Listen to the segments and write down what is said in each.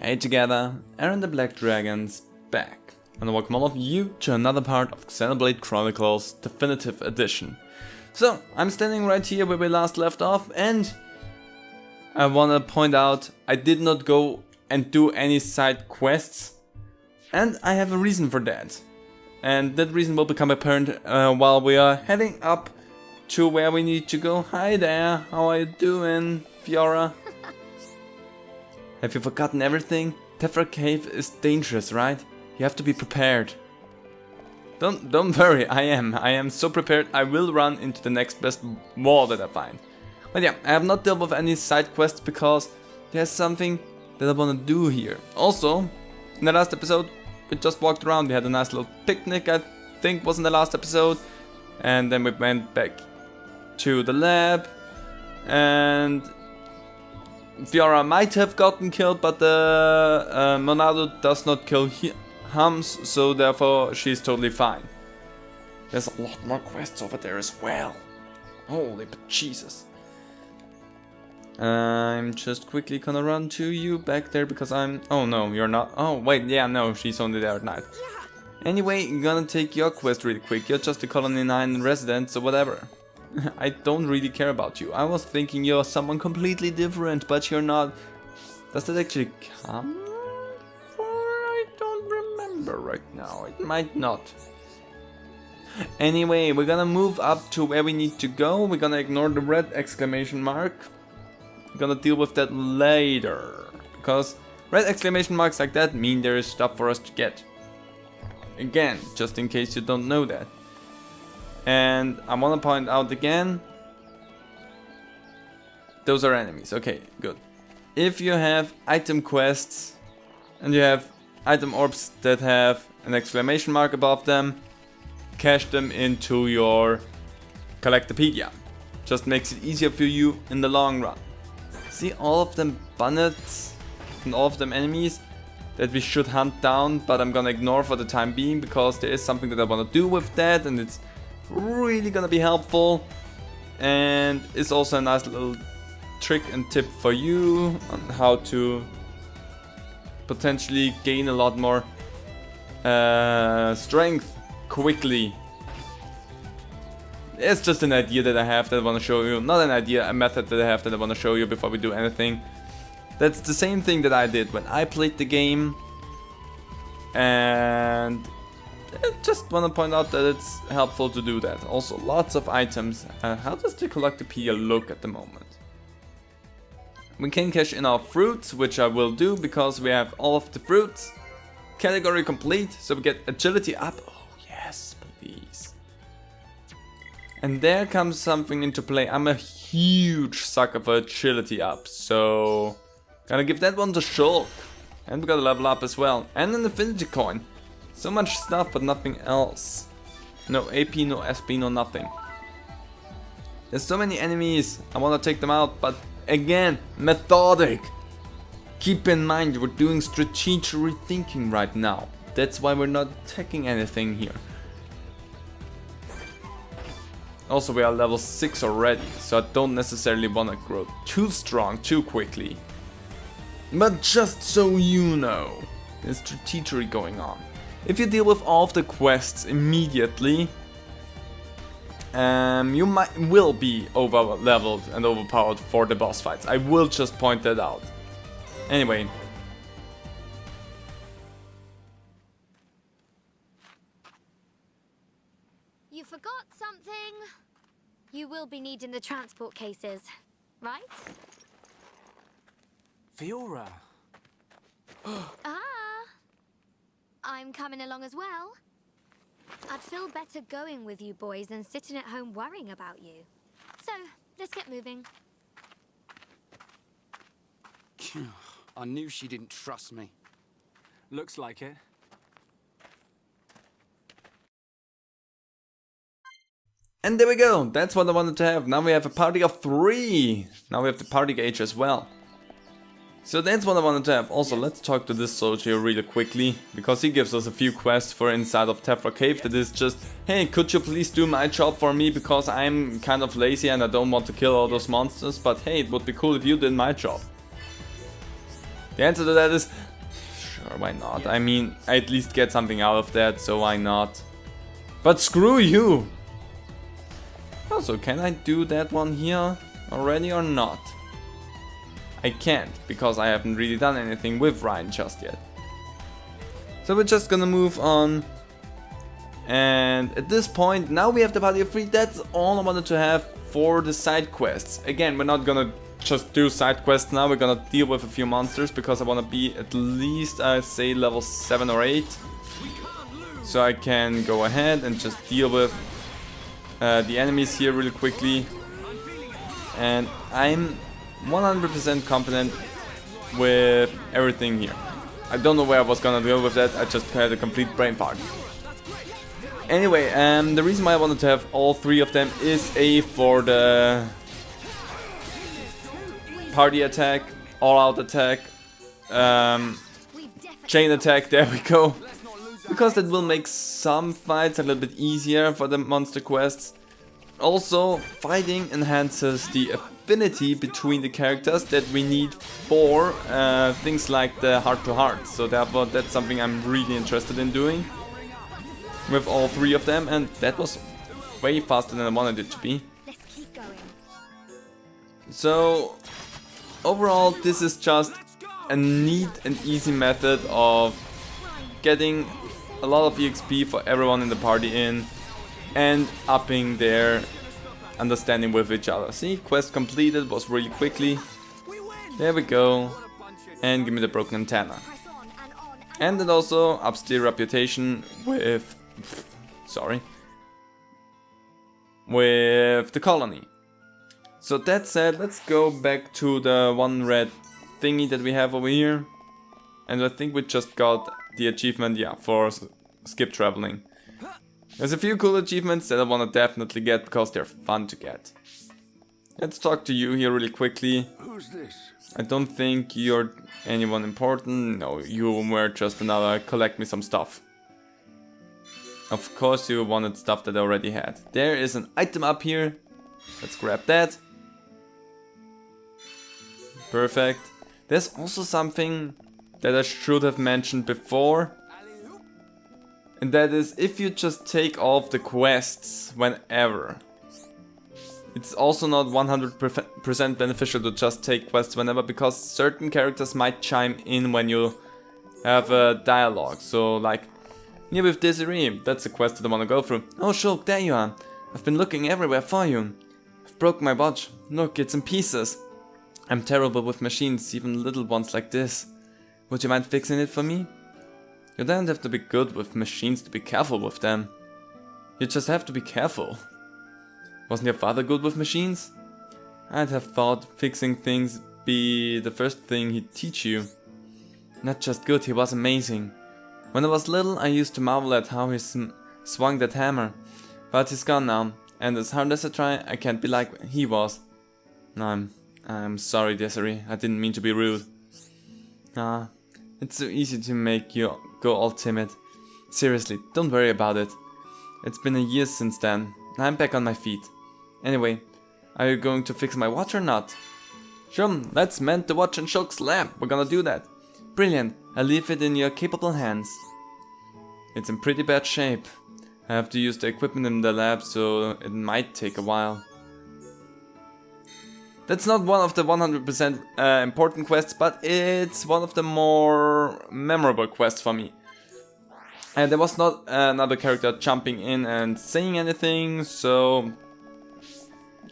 Hey together, Aaron the Black Dragon's back, and I welcome all of you to another part of Xenoblade Chronicles Definitive Edition. So, I'm standing right here where we last left off, and I wanna point out I did not go and do any side quests, and I have a reason for that. And that reason will become apparent while we are heading up to where we need to go. Hi there, how are you doing, Fiora? Have you forgotten everything? Tevra Cave is dangerous, right? You have to be prepared. Don't worry, I am so prepared. I will run into the next best wall that I find. But yeah, I have not dealt with any side quests because there's something that I want to do here. Also, in the last episode, we just walked around. We had a nice little picnic, I think was in the last episode. And then we went back to the lab. And Fiora might have gotten killed, but the Monado does not kill hums, so therefore she's totally fine. There's a lot more quests over there as well. Holy Jesus. I'm just quickly gonna run to you back there because I'm... Oh no, you're not. Oh wait, yeah, no, she's only there at night. Anyway, I'm gonna take your quest really quick. You're just a Colony 9 resident, so whatever. I don't really care about you. I was thinking you're someone completely different, but you're not. Does that actually come? I don't remember right now. It might not. Anyway, we're gonna move up to where we need to go. We're gonna ignore the red exclamation mark. We're gonna deal with that later. Because red exclamation marks like that mean there is stuff for us to get. Again, just in case you don't know that. And I want to point out again, those are enemies. Okay, good. If you have item quests and you have item orbs that have an exclamation mark above them, cache them into your Collectopedia. Just makes it easier for you in the long run. See all of them bonnets and all of them enemies that we should hunt down, but I'm gonna ignore for the time being because there is something that I want to do with that, and it's really gonna be helpful, and it's also a nice little trick and tip for you on how to potentially gain a lot more strength quickly. It's just an idea that I have that I want to show you, not an idea, a method that I have that I want to show you before we do anything. That's the same thing that I did when I played the game, and I just want to point out that it's helpful to do that. Also, lots of items. How does the Collectopedia look at the moment? We can cache in our fruits, which I will do because we have all of the fruits. Category complete, so we get agility up. Oh yes, please. And there comes something into play. I'm a huge sucker for agility up, so gonna give that one to Shulk. And we gotta level up as well. And an affinity coin. So much stuff, but nothing else. No AP, no SP, no nothing. There's so many enemies. I want to take them out, but again, methodic. Keep in mind, we're doing strategic rethinking right now. That's why we're not attacking anything here. Also, we are level 6 already, so I don't necessarily want to grow too strong too quickly. But just so you know, there's strategy going on. If you deal with all of the quests immediately, you will be over-leveled and overpowered for the boss fights. I will just point that out. Anyway. You forgot something. You will be needing the transport cases, right? Fiora. Ah. I'm coming along as well. I'd feel better going with you boys than sitting at home worrying about you. So, let's get moving. I knew she didn't trust me. Looks like it. And there we go. That's what I wanted to have. Now we have a party of 3. Now we have the party gauge as well. So that's what I wanted to have. Also, let's talk to this soldier really quickly, because he gives us a few quests for inside of Tevra Cave that is just, hey, could you please do my job for me, because I'm kind of lazy and I don't want to kill all those monsters, but hey, it would be cool if you did my job. The answer to that is sure, why not? I mean, I at least get something out of that, so why not? But screw you! Also, can I do that one here already or not? I can't, because I haven't really done anything with Reyn just yet. So we're just gonna move on. And at this point, now we have the party of 3. That's all I wanted to have for the side quests. Again, we're not gonna just do side quests now, we're gonna deal with a few monsters, because I wanna be at least, I'd say, level 7 or 8. So I can go ahead and just deal with the enemies here really quickly. And I'm 100% confident with everything here. I don't know where I was gonna go with that, I just had a complete brain fart. Anyway, the reason why I wanted to have all 3 of them is for the party attack, all-out attack, chain attack, there we go. Because that will make some fights a little bit easier for the monster quests. Also, fighting enhances the affinity between the characters that we need for things like the heart-to-heart. So therefore, that's something I'm really interested in doing with all 3 of them, and that was way faster than I wanted it to be. Let's keep going. So overall, this is just a neat and easy method of getting a lot of EXP for everyone in the party in and upping their understanding with each other. See, quest completed was really quickly. There we go. And give me the broken antenna. And it also ups the reputation with with the colony. So that said, let's go back to the one red thingy that we have over here. And I think we just got the achievement, yeah, for skip traveling. There's a few cool achievements that I want to definitely get because they're fun to get. Let's talk to you here really quickly. Who's this? I don't think you're anyone important. No, you were just another collect me some stuff. Of course you wanted stuff that I already had. There is an item up here. Let's grab that. Perfect. There's also something that I should have mentioned before. And that is if you just take off the quests whenever. It's also not 100% beneficial to just take quests whenever, because certain characters might chime in when you have a dialogue. So like, here with Desiree, that's a quest that I want to go through. Oh Shulk, there you are. I've been looking everywhere for you. I've broken my watch. Look, it's in pieces. I'm terrible with machines, even little ones like this. Would you mind fixing it for me? You don't have to be good with machines to be careful with them. You just have to be careful. Wasn't your father good with machines? I'd have thought fixing things be the first thing he'd teach you. Not just good, he was amazing. When I was little, I used to marvel at how he swung that hammer. But he's gone now, and as hard as I try, I can't be like he was. I'm sorry, Desiree, I didn't mean to be rude. It's so easy to make you go all timid. Seriously, don't worry about it. It's been a year since then. I'm back on my feet. Anyway, are you going to fix my watch or not? Sure, let's mend the watch in Shulk's lab. We're gonna do that. Brilliant. I'll leave it in your capable hands. It's in pretty bad shape. I have to use the equipment in the lab, so it might take a while. That's not one of the 100% important quests, but it's one of the more memorable quests for me. And there was not another character jumping in and saying anything, so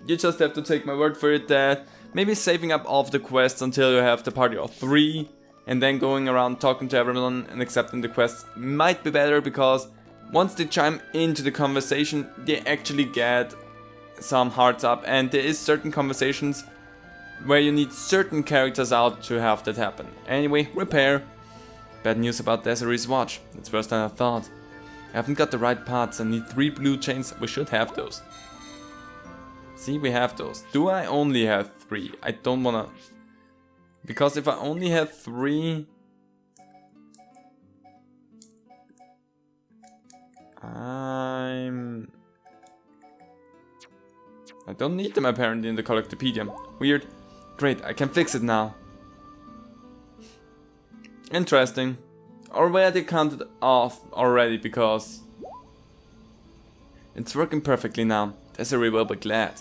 you just have to take my word for it that maybe saving up all of the quests until you have the party of 3 and then going around talking to everyone and accepting the quests might be better, because once they chime into the conversation, they actually get some hearts up, and there is certain conversations where you need certain characters out to have that happen. Anyway, repair. Bad news about Desiree's watch. It's worse than I thought. I haven't got the right parts. I need 3 blue chains. We should have those. See, we have those. Do I only have 3? I don't wanna... Because if I only have 3... I don't need them apparently in the Collectopedia. Weird. Great, I can fix it now. Interesting. Or were they counted off already because it's working perfectly now. Desiree will be glad.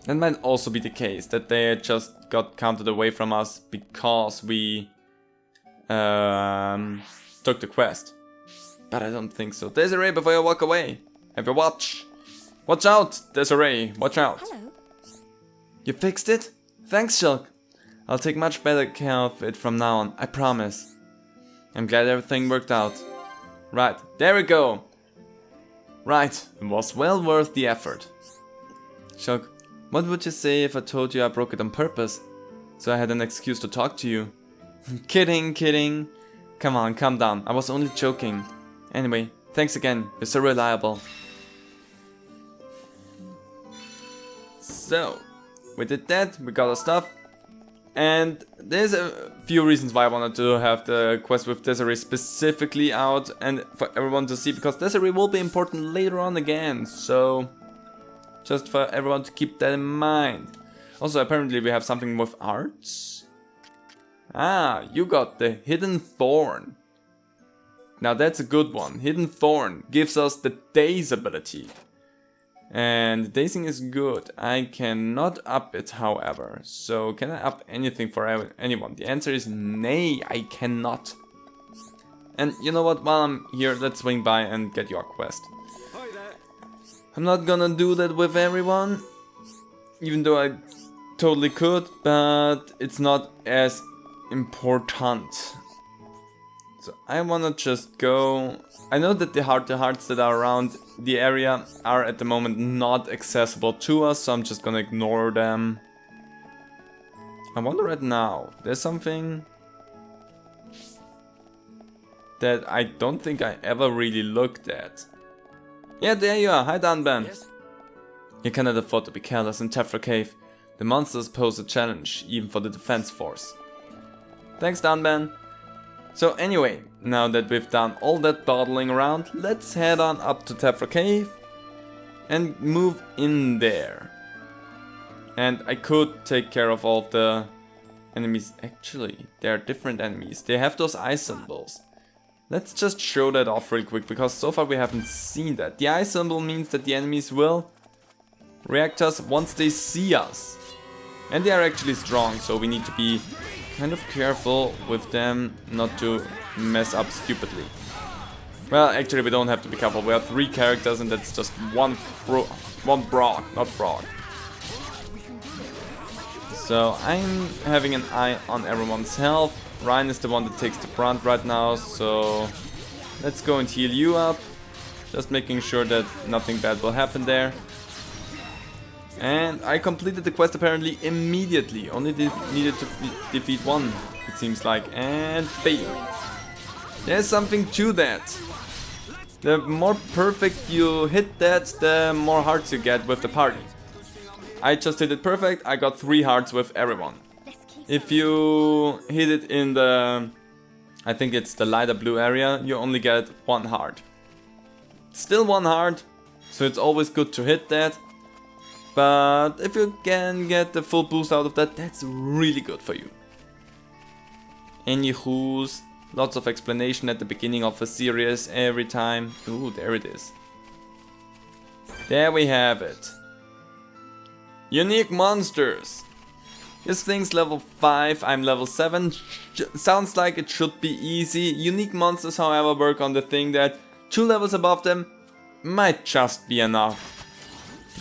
That might also be the case, that they just got counted away from us because we took the quest. But I don't think so. Desiree, before you walk away, have a watch. Watch out, Desiree, watch out. Hello. You fixed it? Thanks, Shulk. I'll take much better care of it from now on, I promise. I'm glad everything worked out. Right, there we go. Right, it was well worth the effort. Shulk, what would you say if I told you I broke it on purpose? So I had an excuse to talk to you. Kidding, kidding. Come on, calm down, I was only joking. Anyway, thanks again, you're so reliable. So, we did that, we got our stuff. And there's a few reasons why I wanted to have the quest with Desiree specifically out and for everyone to see, because Desiree will be important later on again, so just for everyone to keep that in mind. Also, apparently we have something with arts. Ah, you got the Hidden Thorn. Now that's a good one. Hidden Thorn gives us the Daze ability. And dazing is good. I cannot up it, however. So can I up anything for anyone? The answer is nay, I cannot. And you know what? While I'm here, let's swing by and get your quest. Hi there. I'm not gonna do that with everyone, even though I totally could, but it's not as important. So I wanna just go. I know that the heart-to-hearts that are around the area are at the moment not accessible to us, so I'm just gonna ignore them. I wonder right now, there's something that I don't think I ever really looked at. Yeah, there you are. Hi, Danban. Yes? You cannot afford to be careless in Tevra Cave. The monsters pose a challenge, even for the defense force. Thanks, Danban. So anyway, now that we've done all that dawdling around, let's head on up to Tevra Cave and move in there. And I could take care of all the enemies. Actually, there are different enemies. They have those eye symbols. Let's just show that off real quick, because so far we haven't seen that. The eye symbol means that the enemies will react to us once they see us. And they are actually strong, so we need to be kind of careful with them not to mess up stupidly. Well, actually we don't have to be careful. We have 3 characters and that's just one Brog, not Frog. So I'm having an eye on everyone's health. Reyn is the one that takes the brunt right now, so let's go and heal you up. Just making sure that nothing bad will happen there. And I completed the quest apparently immediately. Only needed to defeat one, it seems like. And bam. There's something to that. The more perfect you hit that, the more hearts you get with the party. I just hit it perfect. I got 3 hearts with everyone. If you hit it in the, I think it's the lighter blue area, you only get 1 heart. Still 1 heart, so it's always good to hit that. But if you can get the full boost out of that, that's really good for you. Anywho's, lots of explanation at the beginning of a series every time. Ooh, there it is. There we have it. Unique monsters. This thing's level 5, I'm level 7. Sounds like it should be easy. Unique monsters, however, work on the thing that 2 levels above them might just be enough.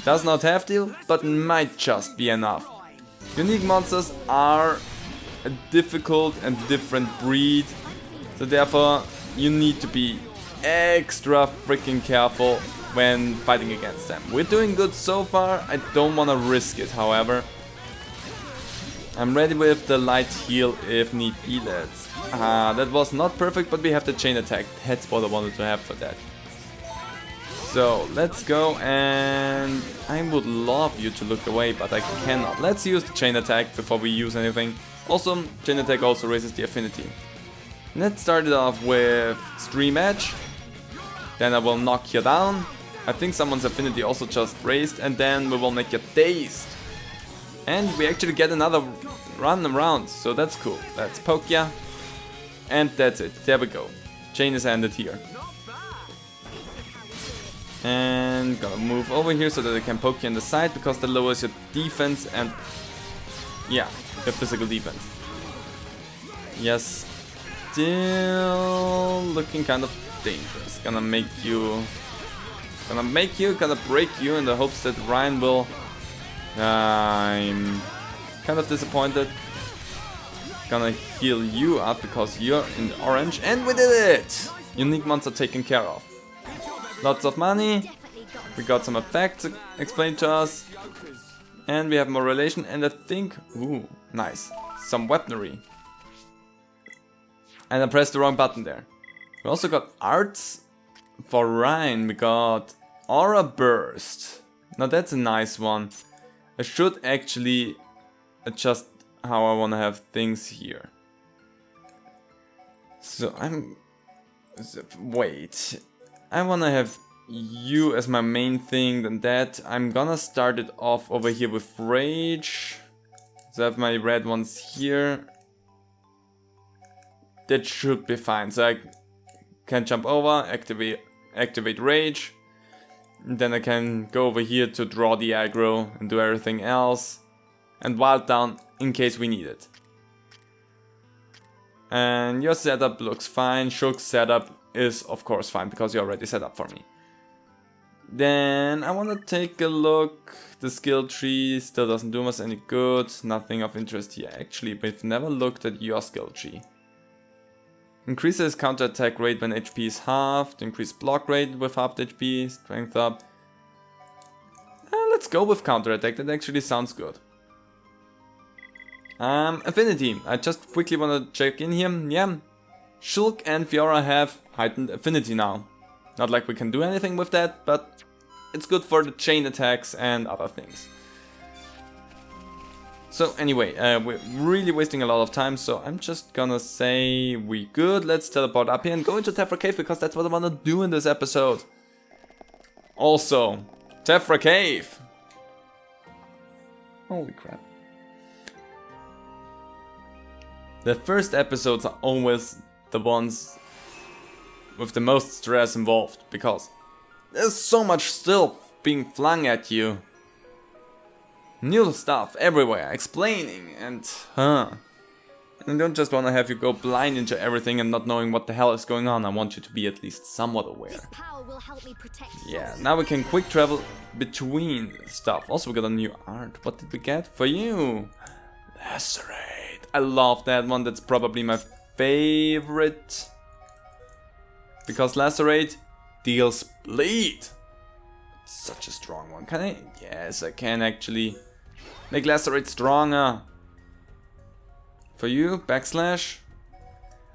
Does not have to, but might just be enough. Unique monsters are a difficult and different breed, so therefore you need to be extra freaking careful when fighting against them. We're doing good so far, I don't want to risk it, however. I'm ready with the light heal if need be. That was not perfect, but we have the chain attack. That's what I wanted to have for that. So let's go, and I would love you to look away, but I cannot. Let's use the chain attack before we use anything. Also, chain attack also raises the affinity. Let's start it off with Stream Edge. Then I will knock you down. I think someone's affinity also just raised, and then we will make you dazed. And we actually get another run around, so that's cool. Let's poke ya. And that's it. There we go. Chain is ended here. And gonna move over here so that I can poke you on the side, because that lowers your defense and yeah, your physical defense. Yes, still looking kind of dangerous. Gonna break you in the hopes that Reyn will. I'm kind of disappointed. Gonna heal you up because you're in the orange, and we did it! Unique monster taken care of. Lots of money. We got some effects explained to us. And we have more relation, and I think, ooh, nice. Some weaponry. And I pressed the wrong button there. We also got arts for Reyn. We got Aura Burst. Now that's a nice one. I should actually adjust how I want to have things here. So wait. I want to have you as my main thing, then that. I'm gonna start it off over here with Rage. So I have my red ones here. That should be fine. So I can jump over, activate Rage. And then I can go over here to draw the aggro and do everything else. And Wild Down in case we need it. And your setup looks fine. Shook's setup is of course fine because you already set up for me. Then I want to take a look. The skill tree still doesn't do us any good. Nothing of interest here. Actually, we've never looked at your skill tree. Increases counter attack rate when HP is halved. Increase block rate with halved HP. Strength up. Let's go with counter attack. That actually sounds good. Affinity. I just quickly want to check in here. Yeah. Shulk and Fiora have heightened affinity now. Not like we can do anything with that, but it's good for the chain attacks and other things. So anyway, we're really wasting a lot of time, so I'm just gonna say we good. Let's teleport up here and go into Tevra Cave, because that's what I wanna do in this episode. Also, Tevra Cave! Holy crap. The first episodes are always the ones with the most stress involved, because there's so much still being flung at you. New stuff everywhere, explaining, and I don't just want to have you go blind into everything and not knowing what the hell is going on. I want you to be at least somewhat aware. This power will help me protect Yeah, now we can quick travel between stuff. Also, we got a new art. What did we get for you? Lacerate. I love that one. That's probably my favorite. Because Lacerate deals bleed. Such a strong one. Can I? Yes, I can actually make Lacerate stronger. For you, backslash.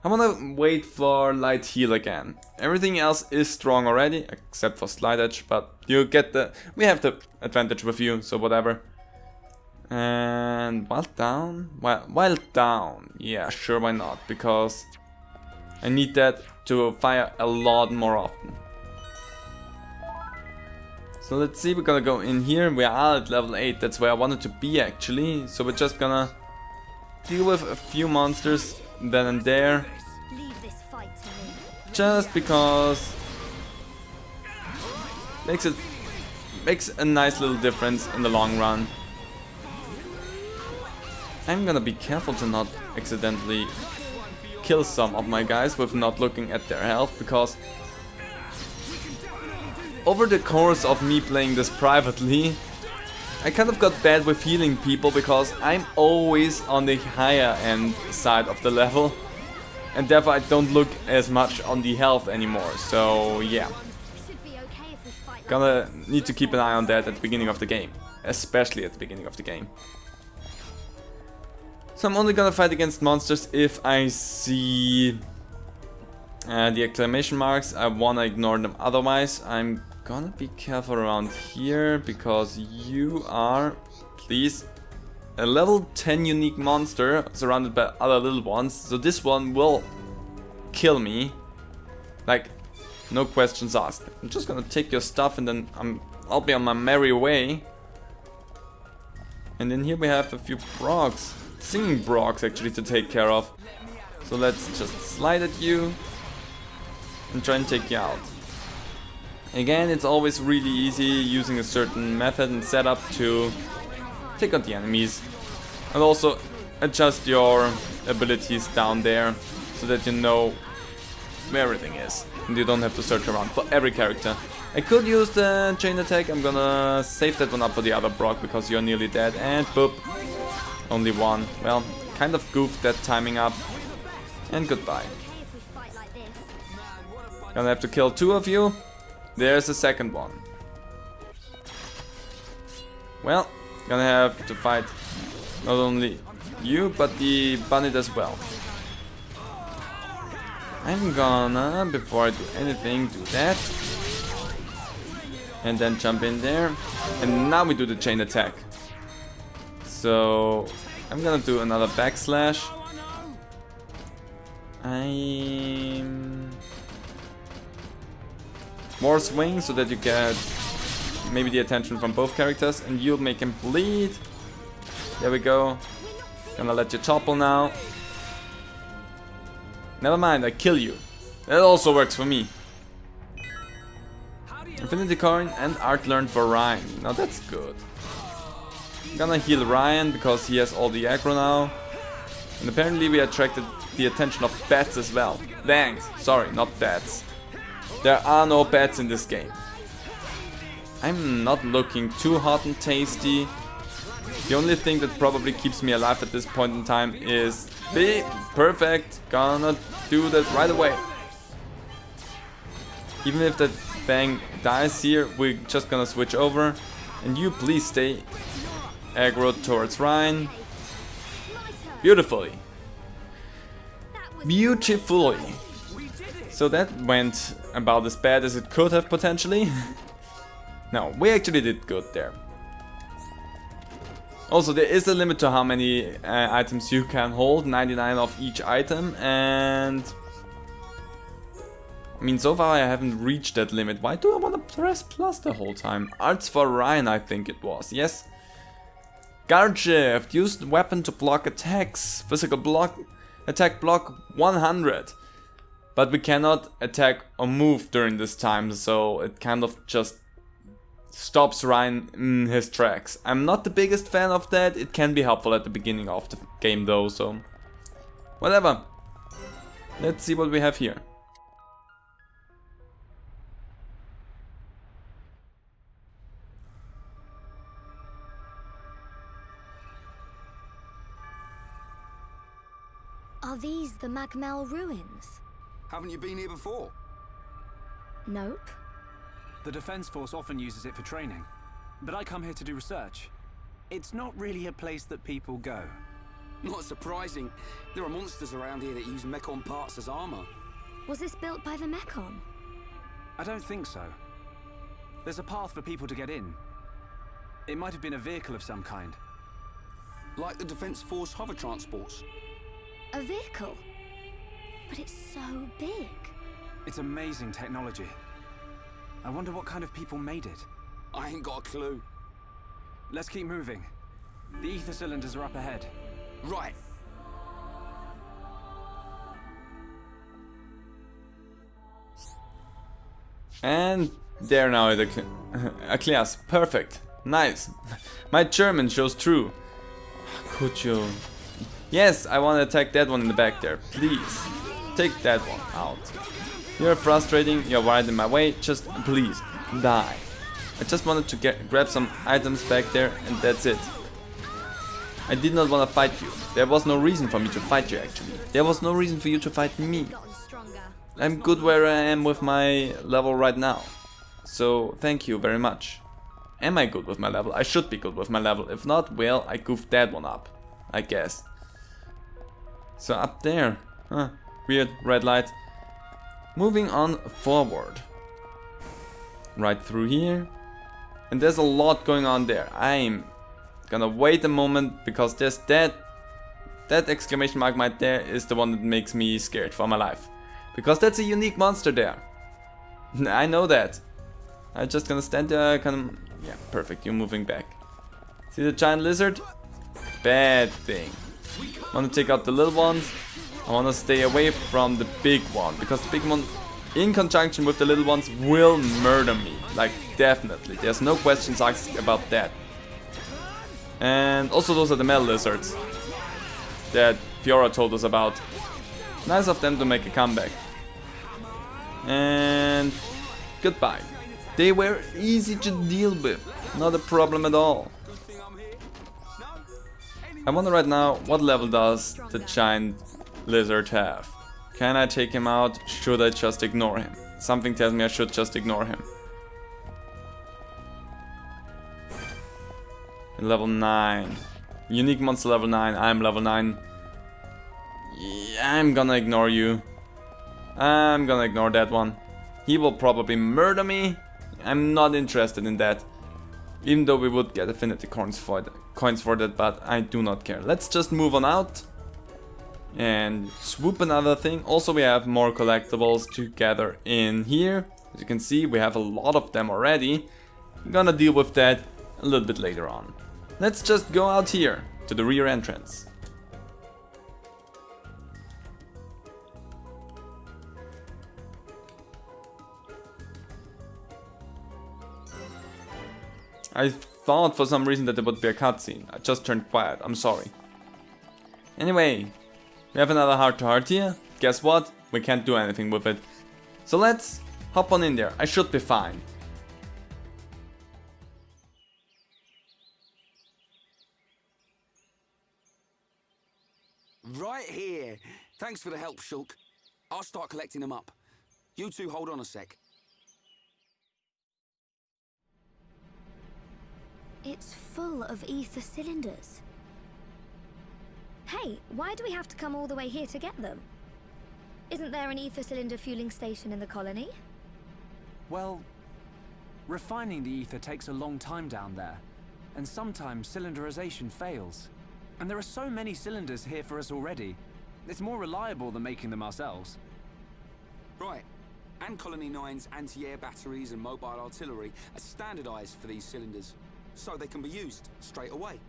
I wanna wait for light heal again. Everything else is strong already, except for slide edge, but you get the. We have the advantage with you, so whatever. And wild down? Wild down. Yeah, sure, why not? Because I need that to fire a lot more often. So let's see, we're gonna go in here. We are at level 8, that's where I wanted to be actually. So we're just gonna deal with a few monsters then and there. Leave this fight to me. Just because makes a nice little difference in the long run. I'm gonna be careful to not accidentally kill some of my guys with not looking at their health, because over the course of me playing this privately, I kind of got bad with healing people because I'm always on the higher end side of the level, and therefore I don't look as much on the health anymore. So yeah, Should be okay if we fight gonna need to keep an eye on that at the beginning of the game, especially at the beginning of the game. So I'm only gonna fight against monsters if I see the exclamation marks. I wanna ignore them, otherwise I'm gonna be careful around here, because you are, please, a level 10 unique monster surrounded by other little ones. So this one will kill me, like no questions asked. I'm just gonna take your stuff and then I'll be on my merry way. And in here we have a few Brogs, singing Brogs actually, to take care of. So let's just slide at you and try and take you out. Again, it's always really easy using a certain method and setup to take out the enemies. And also adjust your abilities down there so that you know where everything is. And you don't have to search around for every character. I could use the chain attack. I'm gonna save that one up for the other Brock because you're nearly dead. And boop. Only one. Well, kind of goofed that timing up. And goodbye. Gonna have to kill 2 of you. There's a second one. Well, gonna have to fight not only you, but the bandit as well. I'm gonna, before I do anything, do that. And then jump in there. And now we do the chain attack. So I'm gonna do another backslash. More swing so that you get maybe the attention from both characters, and you'll make him bleed. There we go. Gonna let you topple now. Never mind, I kill you. That also works for me. Infinity coin and art learned for Reyn. Now that's good. I'm gonna heal Reyn because he has all the aggro now. And apparently we attracted the attention of bats as well. Thanks. Sorry, not bats. There are no bats in this game. I'm not looking too hot and tasty. The only thing that probably keeps me alive at this point in time is perfect. Gonna do that right away. Even if that Bang dies here, we're just gonna switch over. And you please stay aggro towards Reyn. Beautifully. Beautifully. So that went about as bad as it could have potentially. No, we actually did good there. Also, there is a limit to how many items you can hold, 99 of each item, and I mean, so far I haven't reached that limit. Why do I want to press plus the whole time? Arts for Reyn, I think it was, yes. Guard shift, use the weapon to block attacks. Physical block, attack block 100. But we cannot attack or move during this time, so it kind of just stops Reyn in his tracks. I'm not the biggest fan of that. It can be helpful at the beginning of the game though, so whatever. Let's see what we have here. Are these the Magal Ruins? Haven't you been here before? Nope. The Defense Force often uses it for training, but I come here to do research. It's not really a place that people go. Not surprising. There are monsters around here that use mechon parts as armor. Was this built by the Mechon? I don't think so. There's a path for people to get in. It might have been a vehicle of some kind. Like the Defense Force hover transports. A vehicle? But it's so big. It's amazing technology. I wonder what kind of people made it. I ain't got a clue. Let's keep moving. The ether cylinders are up ahead. Right. And there now a class. Perfect. Nice. My German shows true. Could you? Yes, I want to attack that one in the back there. Please. Take that one out. You're frustrating, you're right in my way, just please, die. I just wanted to grab some items back there and that's it. I did not want to fight you. There was no reason for me to fight you actually. There was no reason for you to fight me. I'm good where I am with my level right now. So thank you very much. Am I good with my level? I should be good with my level. If not, well, I goofed that one up, I guess. So up there. Huh, weird, red light. Moving on forward. Right through here. And there's a lot going on there. I'm gonna wait a moment because there's that exclamation mark right there is the one that makes me scared for my life. Because that's a unique monster there. I know that. I'm just gonna stand there, kind of, yeah, perfect, you're moving back. See the giant lizard? Bad thing. I want to take out the little ones. I want to stay away from the big one, because the big one in conjunction with the little ones will murder me. Like, definitely. There's no questions asked about that. And also those are the metal lizards that Fiora told us about. Nice of them to make a comeback. And goodbye. They were easy to deal with. Not a problem at all. I wonder right now, what level does the giant lizard have? Can I take him out? Should I just ignore him? Something tells me I should just ignore him. Level 9. Unique monster level 9. I'm level 9. Yeah, I'm gonna ignore you. I'm gonna ignore that one. He will probably murder me. I'm not interested in that. Even though we would get affinity coins for that, but I do not care. Let's just move on out. And swoop another thing. Also, we have more collectibles to gather in here. As you can see, we have a lot of them already. I'm gonna deal with that a little bit later on. Let's just go out here to the rear entrance. I thought for some reason that there would be a cutscene. I just turned quiet, I'm sorry. Anyway, we have another heart-to-heart here. Guess what? We can't do anything with it. So let's hop on in there. I should be fine. Right here. Thanks for the help, Shulk. I'll start collecting them up. You two hold on a sec. It's full of ether cylinders. Hey, why do we have to come all the way here to get them? Isn't there an ether cylinder fueling station in the colony? Well, refining the ether takes a long time down there, and sometimes cylinderization fails. And there are so many cylinders here for us already. It's more reliable than making them ourselves. Right. And Colony 9's anti-air batteries and mobile artillery are standardized for these cylinders, so they can be used straight away.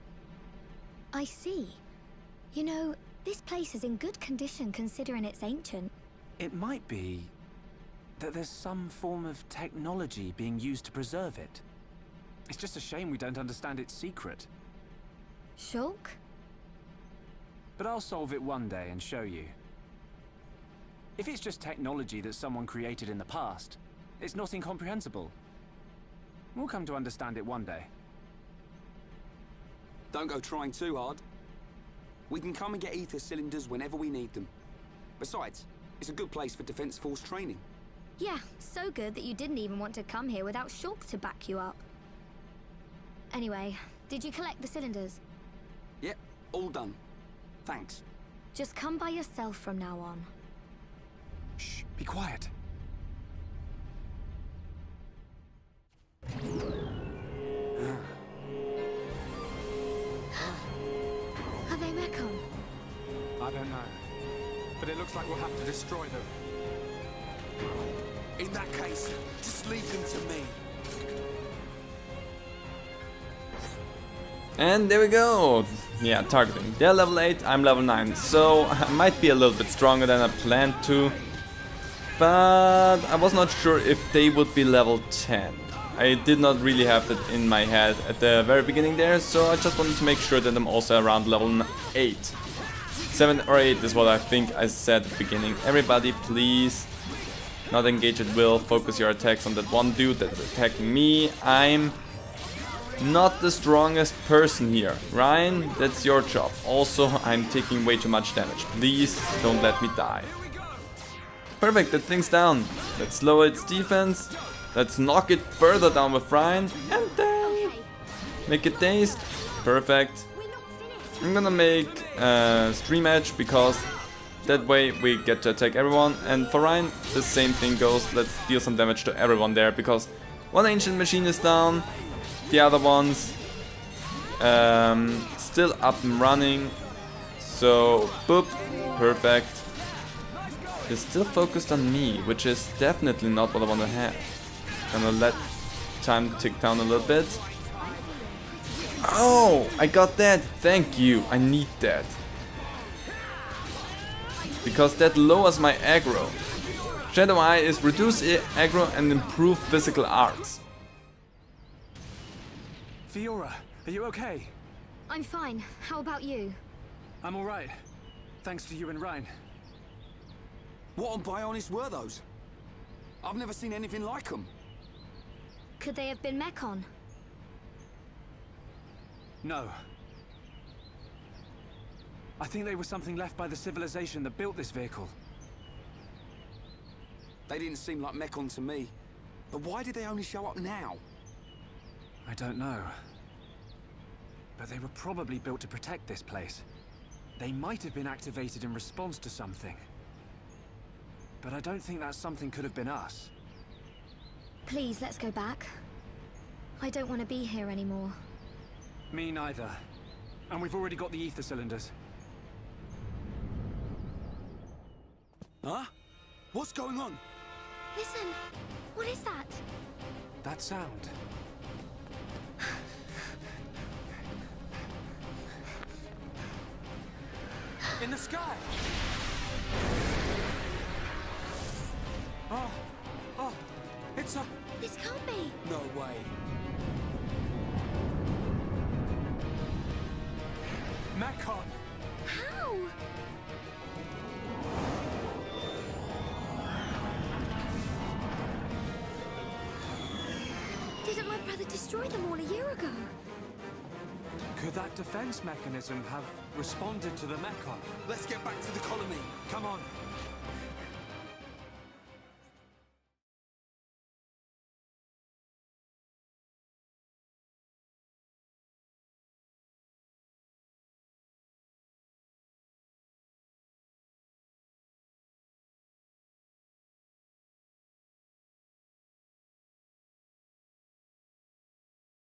I see. You know, this place is in good condition considering it's ancient. It might be that there's some form of technology being used to preserve it. It's just a shame we don't understand its secret. Shulk? But I'll solve it one day and show you. If it's just technology that someone created in the past, it's not incomprehensible. We'll come to understand it one day. Don't go trying too hard. We can come and get ether cylinders whenever we need them. Besides, it's a good place for Defense Force training. Yeah, so good that you didn't even want to come here without Shulk to back you up. Anyway, did you collect the cylinders? Yep, all done. Thanks. Just come by yourself from now on. Shh, be quiet. Are they Mekon? I don't know. But it looks like we'll have to destroy them. In that case, just leave them to me. And there we go. Yeah, targeting. They're level 8, I'm level 9. So I might be a little bit stronger than I planned to. But I was not sure if they would be level 10. I did not really have that in my head at the very beginning there. So I just wanted to make sure that I'm also around level 8. 7 or 8 is what I think I said at the beginning. Everybody please not engage at will. Focus your attacks on that one dude that attacked me. I'm not the strongest person here. Reyn, that's your job. Also, I'm taking way too much damage. Please don't let me die. Perfect, that thing's down. Let's slow its defense. Let's knock it further down with Reyn. And then make it dazed. Perfect. I'm gonna make a stream edge because that way we get to attack everyone. And for Reyn, the same thing goes. Let's deal some damage to everyone there because one ancient machine is down. The other ones still up and running. So, boop, perfect. They're still focused on me, which is definitely not what I want to have. Gonna let time tick down a little bit. Oh, I got that. Thank you. I need that. Because that lowers my aggro. Shadow Eye is reduce aggro and improve physical arts. Fiora, are you okay? I'm fine. How about you? I'm alright. Thanks to you and Reyn. What on Bionis were those? I've never seen anything like them. Could they have been Mechon? No. I think they were something left by the civilization that built this vehicle. They didn't seem like Mechon to me. But why did they only show up now? I don't know. But they were probably built to protect this place. They might have been activated in response to something. But I don't think that something could have been us. Please, let's go back. I don't want to be here anymore. Me neither. And we've already got the ether cylinders. Huh? What's going on? Listen, what is that? That sound. In the sky! Oh, it's a... This can't be. No way. Mechon! How? Didn't my brother destroy them all a year ago? Could that defense mechanism have responded to the Mechon? Let's get back to the colony. Come on.